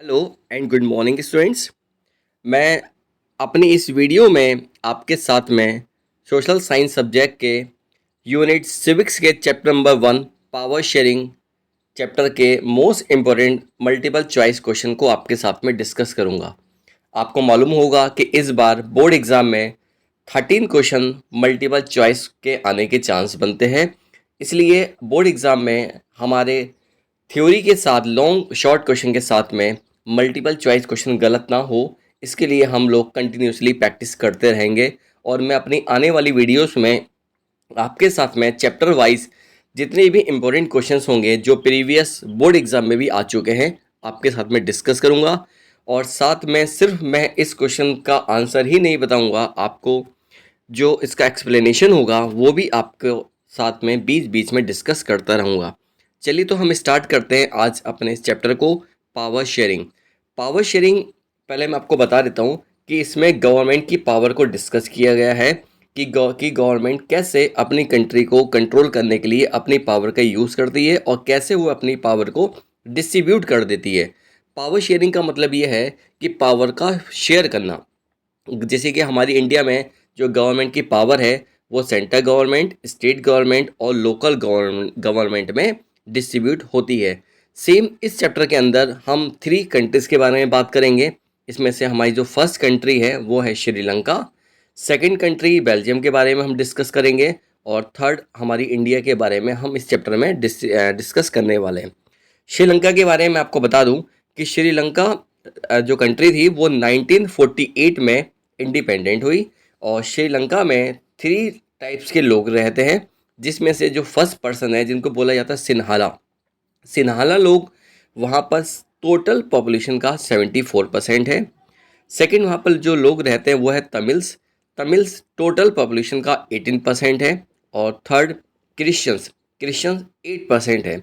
Hello and good morning students. मैं अपनी इस वीडियो में आपके साथ में सोशल साइंस सब्जेक्ट के यूनिट सिविक्स के chapter number 1 power sharing chapter के most important multiple choice question को आपके साथ में डिस्कस करूंगा। आपको मालूम होगा कि इस बार बोर्ड एग्ज़ाम में 13 क्वेश्चन मल्टीपल चॉइस के आने के चांस बनते हैं। इसलिए बोर्ड एग्ज़ाम में हमारे थ्योरी के साथ लॉन्ग शॉर्ट क्वेश्चन के साथ में मल्टीपल चॉइस क्वेश्चन गलत ना हो, इसके लिए हम लोग कंटिन्यूसली प्रैक्टिस करते रहेंगे। और मैं अपनी आने वाली वीडियोस में आपके साथ में चैप्टर वाइज जितने भी इम्पोर्टेंट क्वेश्चंस होंगे जो प्रीवियस बोर्ड एग्जाम में भी आ चुके हैं, आपके साथ में डिस्कस करूंगा। और साथ में सिर्फ मैं इस क्वेश्चन का आंसर ही नहीं बताऊंगा, आपको जो इसका एक्सप्लेनेशन होगा वो भी आपको साथ में बीच बीच में डिस्कस करता रहूँगा। चलिए तो हम स्टार्ट करते हैं आज अपने इस चैप्टर को, पावर शेयरिंग। पावर शेयरिंग, पहले मैं आपको बता देता हूँ कि इसमें गवर्नमेंट की पावर को डिस्कस किया गया है कि गवर्नमेंट कैसे अपनी कंट्री को कंट्रोल करने के लिए अपनी पावर का यूज़ करती है और कैसे वो अपनी पावर को डिस्ट्रीब्यूट कर देती है। पावर शेयरिंग का मतलब ये है कि पावर का शेयर करना। जैसे कि हमारी इंडिया में जो गवर्नमेंट की पावर है वो सेंट्रल गवर्नमेंट, स्टेट गवर्नमेंट और लोकल गवर्नमेंट में डिस्ट्रीब्यूट होती है। सेम इस चैप्टर के अंदर हम 3 कंट्रीज़ के बारे में बात करेंगे। इसमें से हमारी जो फर्स्ट कंट्री है वो है श्रीलंका, सेकंड कंट्री बेल्जियम के बारे में हम डिस्कस करेंगे और थर्ड हमारी इंडिया के बारे में हम इस चैप्टर में डिस्कस करने वाले हैं। श्रीलंका के बारे में आपको बता दूं कि श्रीलंका जो कंट्री थी वो 1948 में इंडिपेंडेंट हुई। और श्रीलंका में 3 टाइप्स के लोग रहते हैं, जिसमें से जो फर्स्ट पर्सन है जिनको बोला जाता है सिन्हाला। सिन्हाला लोग वहाँ पर टोटल पॉपुलेशन का 74% है। सेकंड वहाँ पर जो लोग रहते हैं वो है तमिल्स। तमिल्स टोटल पॉपुलेशन का 18% है। और थर्ड क्रिश्चियंस, क्रिश्चियंस 8% है।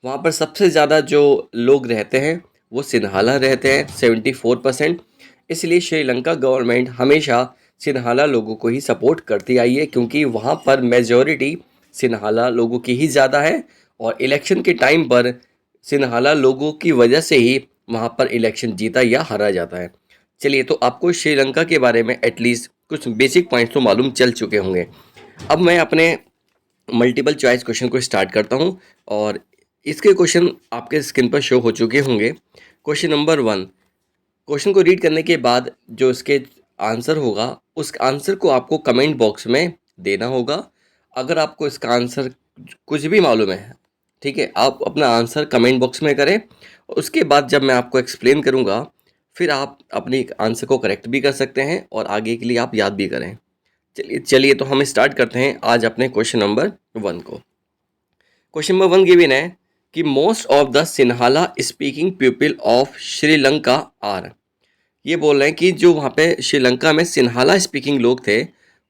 वहाँ पर सबसे ज़्यादा जो लोग रहते हैं वो सिन्हाला रहते हैं 74%। इसलिए श्रीलंका गवर्नमेंट हमेशा सिन्हाला लोगों को ही सपोर्ट करती आई है, क्योंकि वहाँ पर मेजॉरिटी सिन्हाला लोगों की ही ज़्यादा है। और इलेक्शन के टाइम पर सिन्हाला लोगों की वजह से ही वहाँ पर इलेक्शन जीता या हारा जाता है। चलिए, तो आपको श्रीलंका के बारे में एटलीस्ट कुछ बेसिक पॉइंट्स तो मालूम चल चुके होंगे। अब मैं अपने मल्टीपल चॉइस क्वेश्चन को स्टार्ट करता हूँ और इसके क्वेश्चन आपके स्क्रीन पर शो हो चुके होंगे। क्वेश्चन नंबर 1, क्वेश्चन को रीड करने के बाद जो इसके आंसर होगा उस आंसर को आपको कमेंट बॉक्स में देना होगा। अगर आपको इसका आंसर कुछ भी मालूम है, ठीक है, आप अपना आंसर कमेंट बॉक्स में करें। उसके बाद जब मैं आपको एक्सप्लेन करूँगा फिर आप अपनी आंसर को करेक्ट भी कर सकते हैं और आगे के लिए आप याद भी करें। चलिए चलिए तो हम स्टार्ट करते हैं आज अपने क्वेश्चन नंबर 1 को। क्वेश्चन नंबर 1 गिवन है कि most of the Sinhala speaking people of Sri Lanka are. ये बोल रहे हैं कि जो वहाँ पे श्रीलंका में सिन्हाला स्पीकिंग लोग थे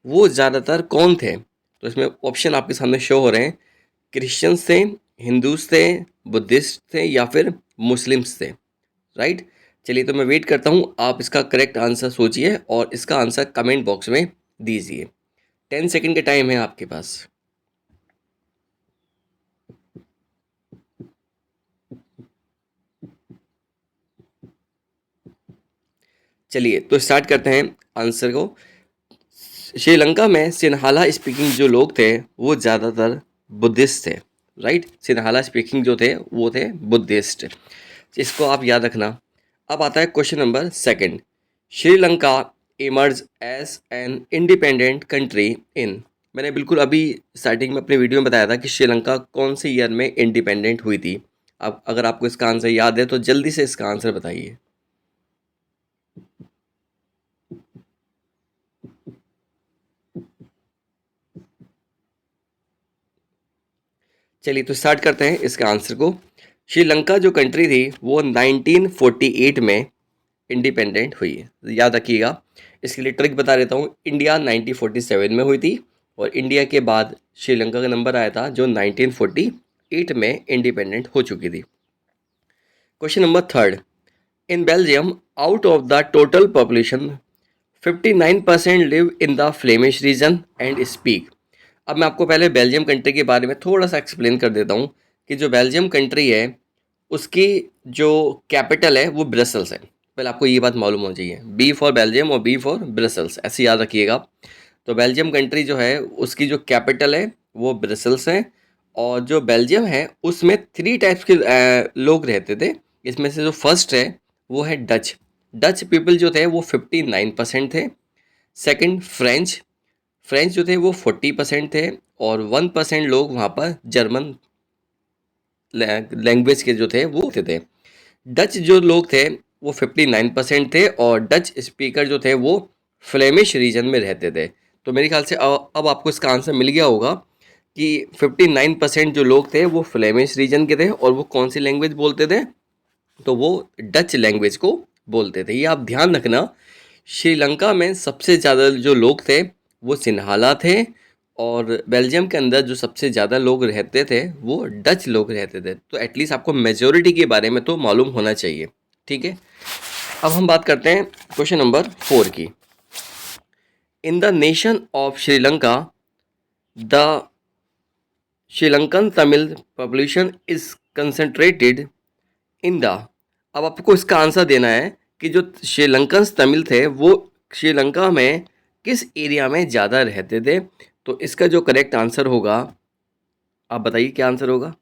वो ज़्यादातर कौन थे। तो इसमें ऑप्शन आपके सामने शो हो रहे हैं। क्रिश्चियंस थे, हिंदूज थे, बुद्धिस्ट थे या फिर मुस्लिम्स थे। राइट। चलिए तो मैं वेट करता हूँ, आप इसका करेक्ट आंसर सोचिए और इसका आंसर कमेंट बॉक्स में दीजिए। 10 सेकंड का टाइम है आपके पास। चलिए तो स्टार्ट करते हैं आंसर को। श्रीलंका में सिन्हाला स्पीकिंग जो लोग थे वो ज़्यादातर बुद्धिस्ट थे। राइट, सिन्हाला स्पीकिंग जो थे वो थे बुद्धिस्ट। इसको आप याद रखना। अब आता है question number 2। Sri Lanka emerge as an independent country in. मैंने बिल्कुल अभी स्टार्टिंग में अपने वीडियो में बताया था कि श्रीलंका कौन से ईयर में इंडिपेंडेंट हुई थी। अब अगर आपको इसका आंसर याद है तो जल्दी से इसका आंसर बताइए। चलिए तो स्टार्ट करते हैं इसका आंसर को। श्रीलंका जो कंट्री थी वो 1948 में इंडिपेंडेंट हुई है, याद रखिएगा। इसके लिए ट्रिक बता देता हूँ। इंडिया 1947 में हुई थी और इंडिया के बाद श्रीलंका का नंबर आया था जो 1948 में इंडिपेंडेंट हो चुकी थी। Question number 3, in Belgium out of the total population 59% live in the Flemish region and speak. अब मैं आपको पहले बेल्जियम कंट्री के बारे में थोड़ा सा एक्सप्लेन कर देता हूँ कि जो बेल्जियम कंट्री है उसकी जो कैपिटल है वो ब्रसल्स है। पहले आपको ये बात मालूम होनी चाहिए, बी फॉर बेल्जियम और बी फॉर ब्रसल्स, ऐसे याद रखिएगा। तो बेल्जियम कंट्री जो है उसकी जो कैपिटल है वो ब्रसल्स है, और जो बेल्जियम है उसमें 3 टाइप्स के लोग रहते थे। इसमें से जो फर्स्ट है वो है डच। डच पीपल जो थे वो 59% थे। सेकंड फ्रेंच, फ्रेंच जो थे वो 40% थे, और 1% लोग वहाँ पर जर्मन लैंग्वेज के जो थे वो होते थे। डच जो लोग थे वो 59% थे, और डच स्पीकर जो थे वो फ्लेमिश रीजन में रहते थे। तो मेरे ख्याल से अब आपको इसका आंसर मिल गया होगा कि 59% जो लोग थे वो फ्लेमिश रीजन के थे, और वो कौन सी लैंग्वेज बोलते थे, तो वो डच लैंग्वेज को बोलते थे। ये आप ध्यान रखना, श्रीलंका में सबसे ज़्यादा जो लोग थे वो सिन्हाला थे, और बेल्जियम के अंदर जो सबसे ज़्यादा लोग रहते थे वो डच लोग रहते थे। तो एटलीस्ट आपको मेजोरिटी के बारे में तो मालूम होना चाहिए, ठीक है। अब हम बात करते हैं क्वेश्चन नंबर 4 की। In the nation of Sri Lanka the Sri Lankan Tamil population is concentrated in the. अब आपको इसका आंसर देना है कि जो श्रीलंकन तमिल थे वो श्रीलंका में किस एरिया में ज़्यादा रहते थे। तो इसका जो करेक्ट आंसर होगा, आप बताइए क्या आंसर होगा।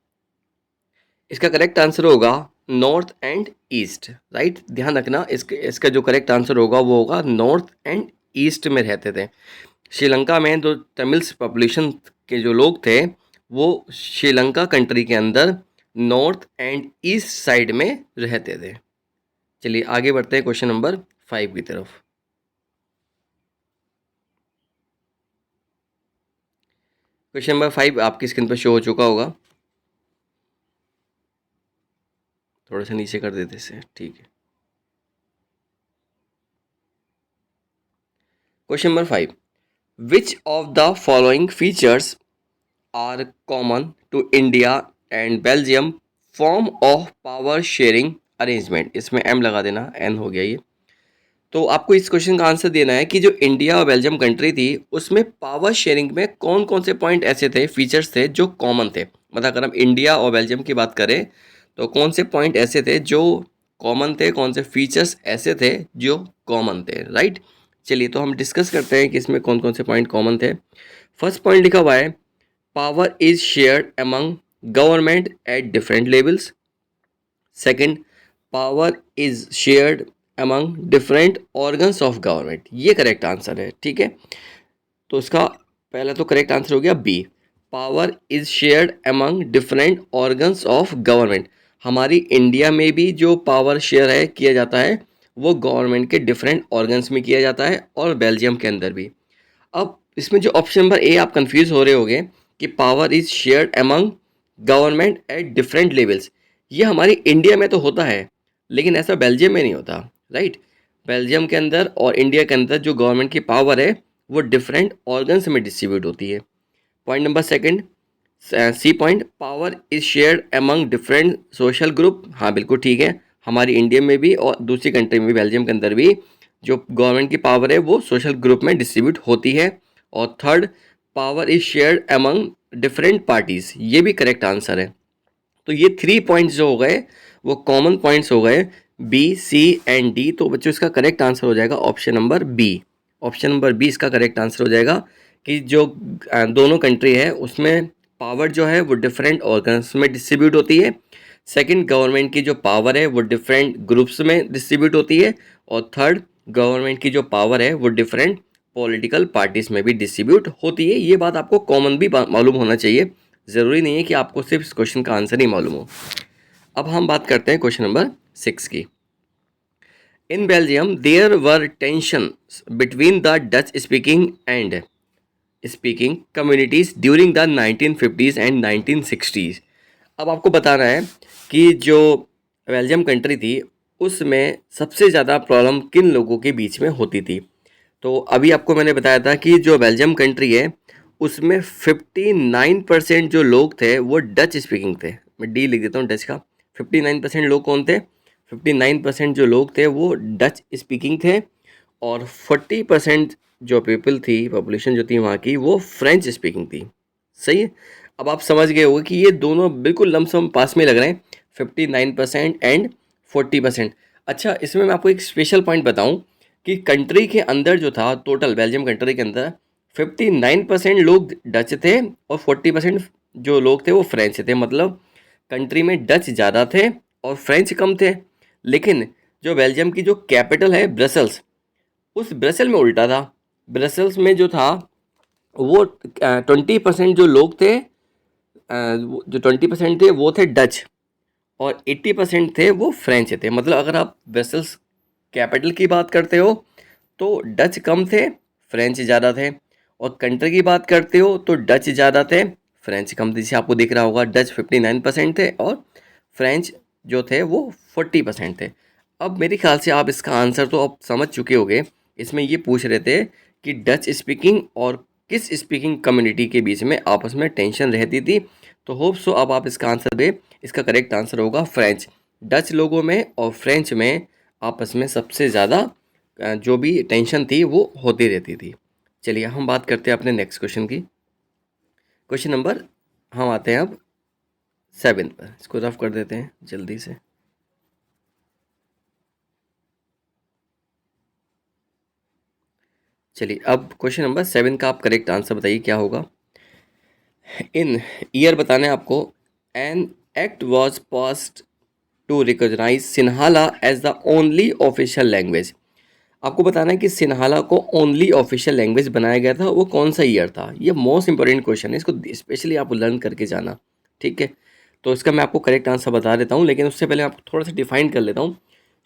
इसका करेक्ट आंसर होगा नॉर्थ एंड ईस्ट, राइट। ध्यान रखना, इसका जो करेक्ट आंसर होगा वो होगा नॉर्थ एंड ईस्ट में रहते थे। श्रीलंका में जो तमिल्स पॉपुलेशन के जो लोग थे वो श्रीलंका कंट्री के अंदर नॉर्थ एंड ईस्ट साइड में रहते थे। चलिए आगे बढ़ते हैं क्वेश्चन नंबर 5 की तरफ। क्वेश्चन नंबर 5 आपकी स्क्रीन पर शो हो चुका होगा, थोड़ा सा नीचे कर देते इसे, ठीक है। Question number 5, which of the following features are common to India and Belgium form of power sharing arrangement. इसमें एम लगा देना, एन हो गया ये। तो आपको इस क्वेश्चन का आंसर देना है कि जो इंडिया और बेल्जियम कंट्री थी उसमें पावर शेयरिंग में कौन कौन से पॉइंट ऐसे थे, फीचर्स थे जो कॉमन थे। मतलब अगर हम इंडिया और बेल्जियम की बात करें तो कौन से पॉइंट ऐसे थे जो कॉमन थे, कौन से फीचर्स ऐसे थे जो कॉमन थे, राइट। चलिए तो हम डिस्कस करते हैं कि इसमें कौन कौन से पॉइंट कॉमन थे। फर्स्ट पॉइंट लिखा हुआ है, power is shared among government at different levels. Second, power is shared among different organs of government. ये करेक्ट आंसर है, ठीक है। तो इसका पहला तो करेक्ट आंसर हो गया B, power is shared among different organs of government. हमारी इंडिया में भी जो पावर शेयर है किया जाता है वो गवर्नमेंट के डिफरेंट ऑर्गन्स में किया जाता है, और बेल्जियम के अंदर भी। अब इसमें जो ऑप्शन नंबर ए आप कंफ्यूज हो रहे होगे कि power is shared among government at different levels, ये हमारी इंडिया में तो होता है लेकिन ऐसा बेल्जियम में नहीं होता, राइट। बेल्जियम के अंदर और इंडिया के अंदर जो गवर्नमेंट की पावर है वो डिफरेंट ऑर्गन्स में डिस्ट्रीब्यूट होती है। Point number second, C point, power is shared among different social group. हाँ बिल्कुल ठीक है, हमारी इंडिया में भी और दूसरी कंट्री में भी, बेल्जियम के अंदर भी जो गवर्नमेंट की पावर है वो सोशल ग्रुप में डिस्ट्रीब्यूट होती है। और third, power is shared among different parties, ये भी करेक्ट आंसर है। तो ये 3 पॉइंट्स जो हो गए वो कॉमन पॉइंट्स हो गए, बी सी एंड डी। तो बच्चों इसका करेक्ट आंसर हो जाएगा option number B. Option number B इसका करेक्ट आंसर हो जाएगा कि जो दोनों कंट्री है उसमें पावर जो है वो डिफरेंट ऑर्गन्स में डिस्ट्रीब्यूट होती है। सेकंड, गवर्नमेंट की जो पावर है वो डिफरेंट ग्रुप्स में डिस्ट्रीब्यूट होती है। और थर्ड, गवर्नमेंट की जो पावर है वो डिफरेंट पॉलिटिकल पार्टीज में भी डिस्ट्रीब्यूट होती है। ये बात आपको कॉमन भी मालूम होना चाहिए, ज़रूरी नहीं है कि आपको सिर्फ इस क्वेश्चन का आंसर ही मालूम हो। अब हम बात करते हैं क्वेश्चन नंबर 6 की। In Belgium there were tension between the Dutch speaking and speaking communities during the 1950s and 1960s। अब आपको बताना है कि जो बेल्जियम कंट्री थी उसमें सबसे ज़्यादा प्रॉब्लम किन लोगों के बीच में होती थी। तो अभी आपको मैंने बताया था कि जो बेल्जियम कंट्री है उसमें 59% जो लोग थे वो डच स्पीकिंग थे। मैं डी लिख देता हूँ डच का। 59% लोग कौन थे? 59% जो लोग थे वो डच स्पीकिंग थे, और 40% जो पीपल थी, पॉपुलेशन जो थी वहाँ की, वो फ्रेंच स्पीकिंग थी। सही है। अब आप समझ गए होंगे कि ये दोनों बिल्कुल लमसम पास में लग रहे हैं, 59% एंड 40%। अच्छा, इसमें मैं आपको एक स्पेशल पॉइंट बताऊं कि कंट्री के अंदर जो था टोटल, बेल्जियम कंट्री के अंदर 59% लोग डच थे और 40% जो लोग थे वो फ्रेंच थे। मतलब कंट्री में डच ज़्यादा थे और फ्रेंच कम थे। लेकिन जो बेल्जियम की जो कैपिटल है ब्रसल्स, उस ब्रसल में उल्टा था। ब्रसल्स में जो था वो 20% जो लोग थे, जो 20% थे वो थे डच और 80% थे वो फ्रेंच थे। मतलब अगर आप ब्रसल्स कैपिटल की बात करते हो तो डच कम थे, फ्रेंच ज़्यादा थे, और कंट्री की बात करते हो तो डच ज़्यादा थे, फ्रेंच कम थे। जैसे आपको दिख रहा होगा, डच 59% थे और फ्रेंच जो थे वो 40% थे। अब मेरे ख्याल से आप इसका आंसर तो अब समझ चुके होंगे। इसमें ये पूछ रहे थे कि डच स्पीकिंग और किस स्पीकिंग कम्युनिटी के बीच में आपस में टेंशन रहती थी। तो होप सो अब आप इसका आंसर दे। इसका करेक्ट आंसर होगा फ्रेंच। डच लोगों में और फ्रेंच में आपस में सबसे ज़्यादा जो भी टेंशन थी वो होती रहती थी। चलिए हम बात करते हैं अपने नेक्स्ट क्वेश्चन की। क्वेश्चन नंबर, हम आते हैं अब 7 पर। इसको रफ कर देते हैं जल्दी से। चलिए अब क्वेश्चन नंबर 7 का आप करेक्ट आंसर बताइए क्या होगा। इन ईयर बताना है आपको। An act was passed to recognise Sinhala as the only official language. आपको बताना है कि सिन्हाला को ओनली ऑफिशियल लैंग्वेज बनाया गया था, वो कौन सा ईयर था। ये मोस्ट इंपॉर्टेंट क्वेश्चन है, इसको स्पेशली आप लर्न करके जाना। ठीक है, तो इसका मैं आपको करेक्ट आंसर बता देता हूँ, लेकिन उससे पहले आपको थोड़ा सा डिफाइन कर लेता हूँ।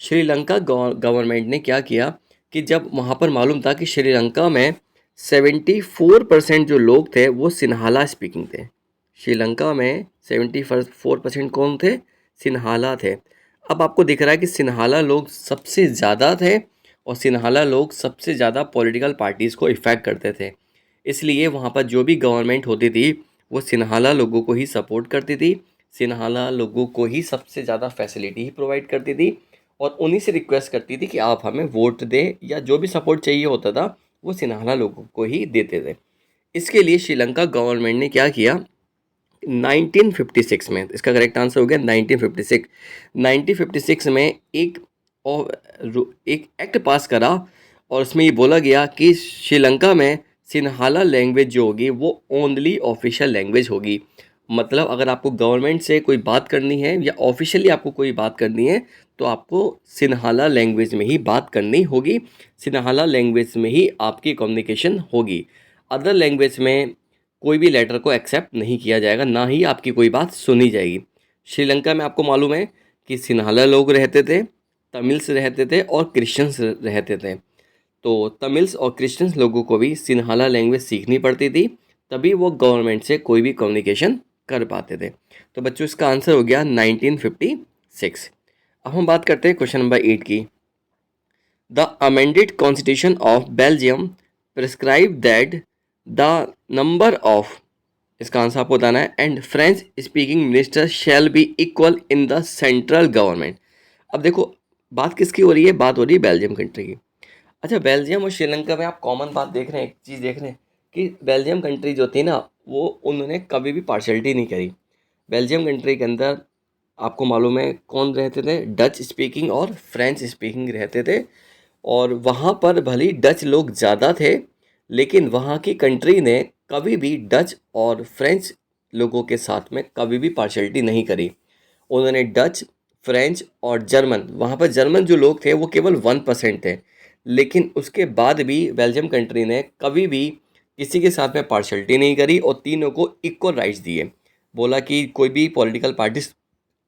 श्रीलंका गवर्नमेंट ने क्या किया कि जब वहाँ पर मालूम था कि श्रीलंका में 74% जो लोग थे वो सिन्हाला स्पीकिंग थे। श्रीलंका में 74% कौन थे? सिन्हाला थे। अब आपको दिख रहा है कि सिन्हाला लोग सबसे ज़्यादा थे और सिन्हाला लोग सबसे ज़्यादा पॉलिटिकल पार्टीज़ को इफ़ेक्ट करते थे। इसलिए वहाँ पर जो भी गवर्नमेंट होती थी वो सिन्हाला लोगों को ही सपोर्ट करती थी, सिन्हाला लोगों को ही सबसे ज़्यादा फैसिलिटी ही प्रोवाइड करती थी और उन्हीं से रिक्वेस्ट करती थी कि आप हमें वोट दें, या जो भी सपोर्ट चाहिए होता था वो सिन्हाला लोगों को ही देते थे। इसके लिए श्रीलंका गवर्नमेंट ने क्या किया, 1956 में, इसका करेक्ट आंसर हो गया 1956। 1956 में एक एक्ट पास करा और उसमें ये बोला गया कि श्रीलंका में सिन्हाला लैंग्वेज जो होगी वो ओनली ऑफिशियल लैंग्वेज होगी। मतलब अगर आपको गवर्नमेंट से कोई बात करनी है या ऑफिशियली आपको कोई बात करनी है तो आपको सिन्हाला लैंग्वेज में ही बात करनी होगी, सिन्हाला लैंग्वेज में ही आपकी कम्युनिकेशन होगी। अदर लैंग्वेज में कोई भी लेटर को एक्सेप्ट नहीं किया जाएगा, ना ही आपकी कोई बात सुनी जाएगी। श्रीलंका में आपको मालूम है कि सिन्हाला लोग रहते थे, तमिल्स रहते थे और क्रिश्चियंस रहते थे। तो तमिल्स और क्रिश्चियंस लोगों को भी सिन्हाला लैंग्वेज सीखनी पड़ती थी, तभी वो गवर्नमेंट से कोई भी कम्युनिकेशन कर पाते थे। तो बच्चों इसका आंसर हो गया 1956। अब हम बात करते हैं क्वेश्चन नंबर 8 की। The amended constitution of Belgium prescribe that the number of, इसका आंसर आपको बताना है, and French speaking minister shell be equal in the central government. अब देखो बात किसकी हो रही है, बात हो रही है बेल्जियम कंट्री की। अच्छा, बेल्जियम और श्रीलंका में आप कॉमन बात देख रहे हैं, एक चीज़ देख रहे हैं कि बेल्जियम कंट्री जो थी ना वो उन्होंने कभी भी पार्शलिटी नहीं करी। बेल्जियम कंट्री के अंदर आपको मालूम है कौन रहते थे, डच स्पीकिंग और फ्रेंच स्पीकिंग रहते थे। और वहाँ पर भले ही डच लोग ज़्यादा थे लेकिन वहाँ की कंट्री ने कभी भी डच और फ्रेंच लोगों के साथ में कभी भी पार्शलिटी नहीं करी। उन्होंने डच, फ्रेंच और जर्मन, वहाँ पर जर्मन जो लोग थे वो केवल 1% थे, लेकिन उसके बाद भी बेल्जियम कंट्री ने कभी भी किसी के साथ में पार्शलिटी नहीं करी और तीनों को इक्वल राइट्स दिए। बोला कि कोई भी पॉलिटिकल पार्टी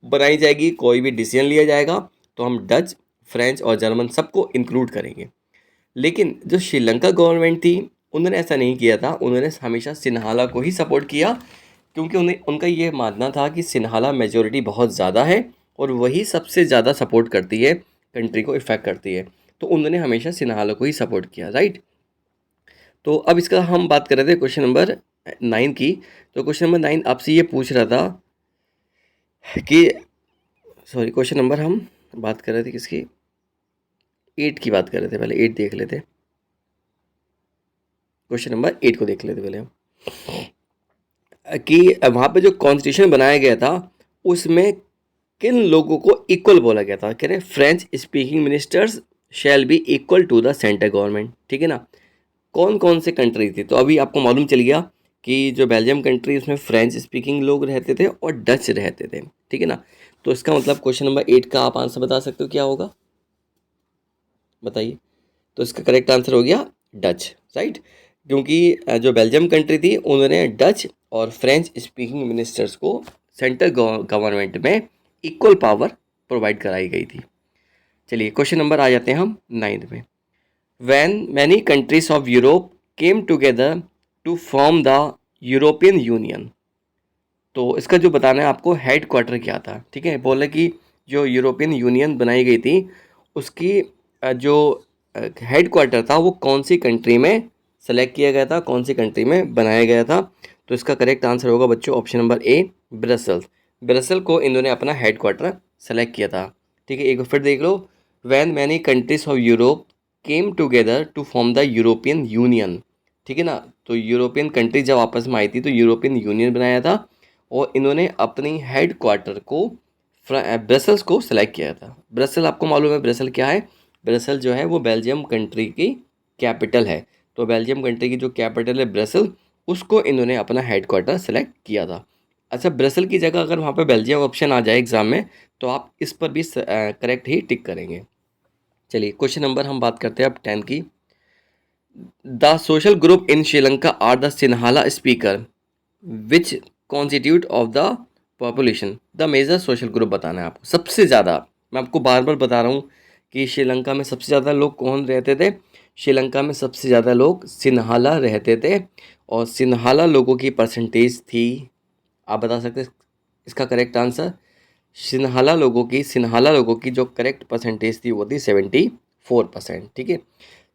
बनाई जाएगी, कोई भी डिसीजन लिया जाएगा तो हम डच, फ्रेंच और जर्मन सबको इंक्लूड करेंगे। लेकिन जो श्रीलंका गवर्नमेंट थी उन्होंने ऐसा नहीं किया था, उन्होंने हमेशा सिन्हाला को ही सपोर्ट किया, क्योंकि उन्हें उनका ये मानना था कि सिन्हाला मेजोरिटी बहुत ज़्यादा है और वही सबसे ज़्यादा सपोर्ट करती है, कंट्री को इफ़ेक्ट करती है। तो उन्होंने हमेशा सिन्हाला को ही सपोर्ट किया, राइट। तो अब इसका हम बात कर रहे थे क्वेश्चन नंबर 9 की। तो क्वेश्चन नंबर 9 आपसे ये पूछ रहा था कि, सॉरी, क्वेश्चन नंबर हम बात कर रहे थे किसकी, 8 की बात कर रहे थे। पहले 8 देख लेते, क्वेश्चन नंबर 8 को देख लेते पहले हम, कि वहाँ पे जो कॉन्स्टिट्यूशन बनाया गया था उसमें किन लोगों को इक्वल बोला गया था? कह रहे French speaking ministers shall be equal to the central government, ठीक है ना। कौन कौन से कंट्री थी? तो अभी आपको मालूम चल गया कि जो बेल्जियम कंट्री उसमें फ्रेंच स्पीकिंग लोग रहते थे और डच रहते थे, ठीक है ना। तो इसका मतलब क्वेश्चन नंबर 8 का आप आंसर बता सकते हो क्या होगा, बताइए। तो इसका करेक्ट आंसर हो गया डच, राइट। क्योंकि जो बेल्जियम कंट्री थी उन्होंने डच और फ्रेंच स्पीकिंग मिनिस्टर्स को सेंट्रल गवर्नमेंट में इक्वल पावर प्रोवाइड कराई गई थी। चलिए क्वेश्चन नंबर आ जाते हैं हम 9 में। When many countries of Europe came together to form the European union, तो इसका जो बताना है आपको हेड क्वार्टर क्या था, ठीक है। बोला कि जो यूरोपियन यूनियन बनाई गई थी उसकी जो हेड क्वार्टर था वो कौन सी कंट्री में सेलेक्ट किया गया था, कौन सी कंट्री में बनाया गया था। तो इसका करेक्ट आंसर होगा बच्चों ऑप्शन नंबर ए, ब्रसल्स। ब्रसल को इन्होंने अपना हेड क्वार्टर सेलेक्ट किया था, ठीक है। एक बार फिर देख लो, when many countries of Europe came together to form the European Union, ठीक है ना। तो यूरोपियन कंट्री जब आपस में आई थी तो यूरोपियन यूनियन बनाया था और इन्होंने अपनी हेड क्वार्टर को ब्रसल्स को सेलेक्ट किया था। ब्रसल आपको मालूम है ब्रसल क्या है? ब्रसल जो है वो बेल्जियम कंट्री की कैपिटल है। तो बेल्जियम कंट्री की जो कैपिटल है ब्रसल, उसको इन्होंने अपना हेड क्वार्टर सेलेक्ट किया था। अच्छा, ब्रसल की जगह अगर वहाँ पे बेल्जियम ऑप्शन आ जाए एग्जाम में तो आप इस पर भी करेक्ट ही टिक करेंगे। चलिए क्वेश्चन नंबर हम बात करते हैं अब 10 की। The social group in Sri Lanka are the Sinhala speaker which constitute of the population. The major social group बताना है आपको सबसे ज़्यादा। मैं आपको बार बार बता रहा हूँ कि श्रीलंका में सबसे ज़्यादा लोग कौन रहते थे। श्रीलंका में सबसे ज़्यादा लोग सिन्हाला रहते थे और सिन्हाला लोगों की परसेंटेज थी, आप बता सकते हैं इसका करेक्ट आंसर। सिन्हाला लोगों की जो करेक्ट परसेंटेज थी वो थी 74%, ठीक है।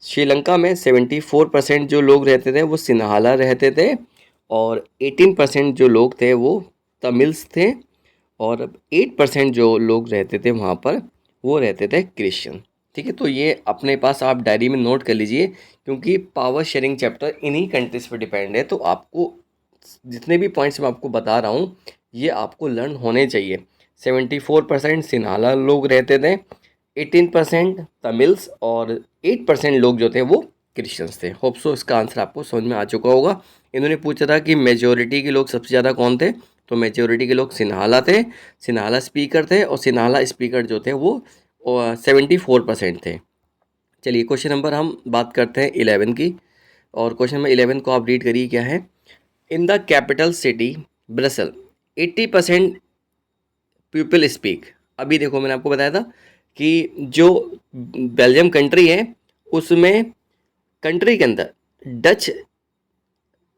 श्रीलंका में 74% जो लोग रहते थे वो सिन्हाला रहते थे और 18% जो लोग थे वो तमिल्स थे और 8% जो लोग रहते थे वहाँ पर वो रहते थे क्रिश्चियन, ठीक है। तो ये अपने पास आप डायरी में नोट कर लीजिए क्योंकि पावर शेयरिंग चैप्टर इन्हीं कंट्रीज पर डिपेंड है। तो आपको जितने भी पॉइंट्स मैं आपको बता रहा हूँ ये आपको लर्न होने चाहिए। 74% सिन्हाला लोग रहते थे, 18% तमिल्स और 8% लोग जो थे वो क्रिश्चियंस थे। होप सो इसका आंसर आपको समझ में आ चुका होगा। इन्होंने पूछा था कि मेजोरिटी के लोग सबसे ज़्यादा कौन थे, तो मेजोरिटी के लोग सिन्हाला थे, सिन्हाला स्पीकर थे और सिन्हाला स्पीकर जो थे वो 74% थे। चलिए क्वेश्चन नंबर हम बात करते हैं 11 की और क्वेश्चन नंबर 11 को आप रीड करिए क्या है। In the capital city Brussels 80% people speak. अभी देखो मैंने आपको बताया था कि जो बेल्जियम कंट्री है उसमें कंट्री के अंदर डच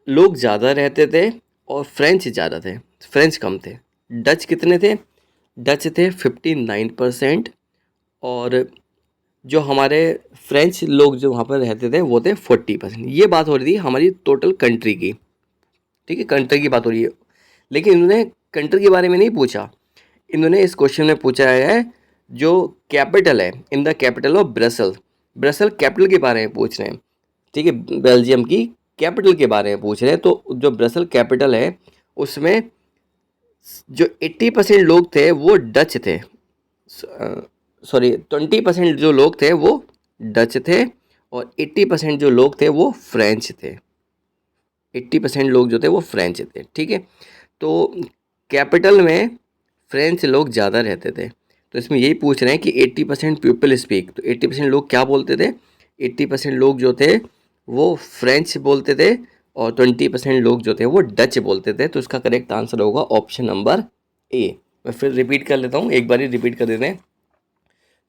लोग ज़्यादा रहते थे और फ्रेंच ज़्यादा थे, फ्रेंच कम थे। डच कितने थे? डच थे 59% और जो हमारे फ्रेंच लोग जो वहाँ पर रहते थे वो थे 40%। ये बात हो रही थी हमारी टोटल कंट्री की, ठीक है, कंट्री की बात हो रही है। लेकिन इन्होंने कंट्री के बारे में नहीं पूछा, इन्होंने इस क्वेश्चन में पूछा है जो कैपिटल है, in the capital of Brussels. Brussels capital के बारे में पूछ रहे हैं, ठीक है, बेल्जियम की कैपिटल के बारे में पूछ रहे हैं। तो जो ब्रसल कैपिटल है उसमें जो 80% लोग थे वो डच थे, सॉरी 20% जो लोग थे वो डच थे और 80% जो लोग थे वो फ्रेंच थे। 80% लोग जो थे वो फ्रेंच थे, ठीक है। तो कैपिटल में फ्रेंच लोग ज़्यादा रहते थे। तो इसमें यही पूछ रहे हैं कि 80% पीपल स्पीक, तो 80% लोग क्या बोलते थे? 80% लोग जो थे वो फ्रेंच बोलते थे और 20% लोग जो थे वो डच बोलते थे। तो इसका करेक्ट आंसर होगा ऑप्शन नंबर ए। मैं फिर रिपीट कर लेता हूँ, एक बार ही रिपीट कर देते हैं।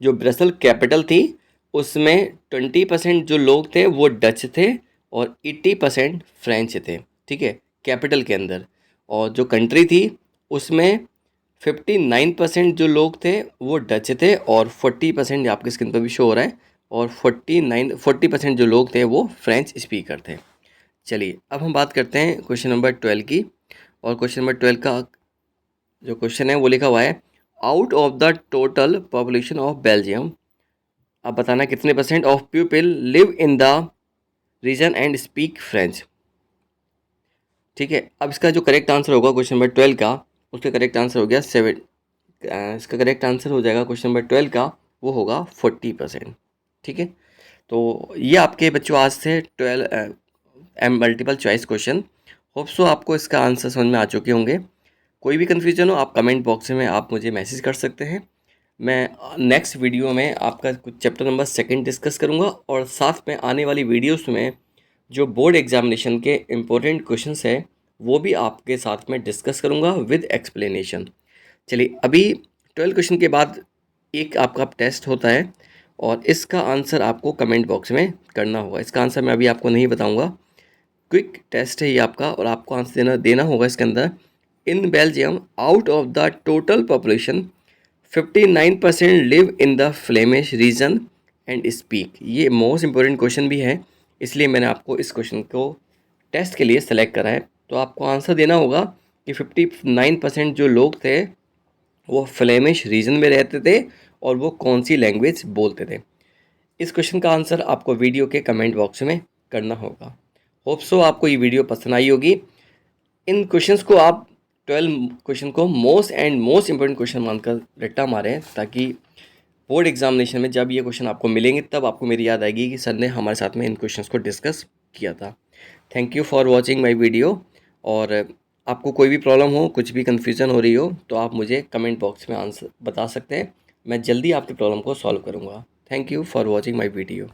जो ब्रसल कैपिटल थी उसमें 20% जो लोग थे वो डच थे और 80% फ्रेंच थे, ठीक है, कैपिटल के अंदर। और जो कंट्री थी उसमें 59% जो लोग थे वो डच थे और 40% आपके स्क्रीन पर भी शो हो रहा है और 40% जो लोग थे वो फ्रेंच स्पीकर थे। चलिए अब हम बात करते हैं क्वेश्चन नंबर 12 की और क्वेश्चन नंबर 12 का जो क्वेश्चन है वो लिखा हुआ है out of the total population of Belgium, अब बताना कितने percent of people live in the region and speak French, ठीक है। अब इसका जो करेक्ट आंसर होगा क्वेश्चन नंबर 12 का, उसका करेक्ट आंसर हो गया इसका करेक्ट आंसर हो जाएगा क्वेश्चन नंबर 12 का, वो होगा 40%। ठीक है, तो ये आपके बच्चों आज से 12 multiple choice question. Hope so आपको इसका आंसर समझ में आ चुके होंगे। कोई भी कन्फ्यूजन हो आप कमेंट बॉक्स में आप मुझे मैसेज कर सकते हैं। मैं नेक्स्ट वीडियो में आपका कुछ चैप्टर नंबर 2 डिस्कस करूँगा, और साथ में आने वाली वीडियोस में जो बोर्ड एग्जामिनेशन के इम्पोर्टेंट क्वेश्चंस है वो भी आपके साथ में डिस्कस करूँगा विद एक्सप्लेनेशन। चलिए, अभी 12 क्वेश्चन के बाद एक आपका टेस्ट होता है, और इसका आंसर आपको कमेंट बॉक्स में करना होगा। इसका आंसर मैं अभी आपको नहीं बताऊंगा, क्विक टेस्ट है ये आपका, और आपको आंसर देना होगा इसके अंदर। In Belgium out of the total population 59% live in the Flemish region and speak. ये मोस्ट इंपॉर्टेंट क्वेश्चन भी है, इसलिए मैंने आपको इस क्वेश्चन को टेस्ट के लिए सेलेक्ट करा है। तो आपको आंसर देना होगा कि 59% जो लोग थे वो फ्लेमिश रीजन में रहते थे, और वो कौन सी लैंग्वेज बोलते थे। इस क्वेश्चन का आंसर आपको वीडियो के कमेंट बॉक्स में करना होगा। होप सो आपको ये वीडियो पसंद आई होगी। इन क्वेश्चंस को आप 12 क्वेश्चन को मोस्ट इंपॉर्टेंट क्वेश्चन मानकर रट्टा मारें, ताकि बोर्ड एग्जामिनेशन में जब ये क्वेश्चन आपको मिलेंगे तब आपको मेरी याद आएगी कि सर ने हमारे साथ में इन क्वेश्चंस को डिस्कस किया था। Thank you for watching my video. और आपको कोई भी प्रॉब्लम हो, कुछ भी कन्फ्यूज़न हो रही हो, तो आप मुझे कमेंट बॉक्स में आंसर बता सकते हैं। मैं जल्दी आपकी प्रॉब्लम को सॉल्व करूँगा। Thank you for watching my video.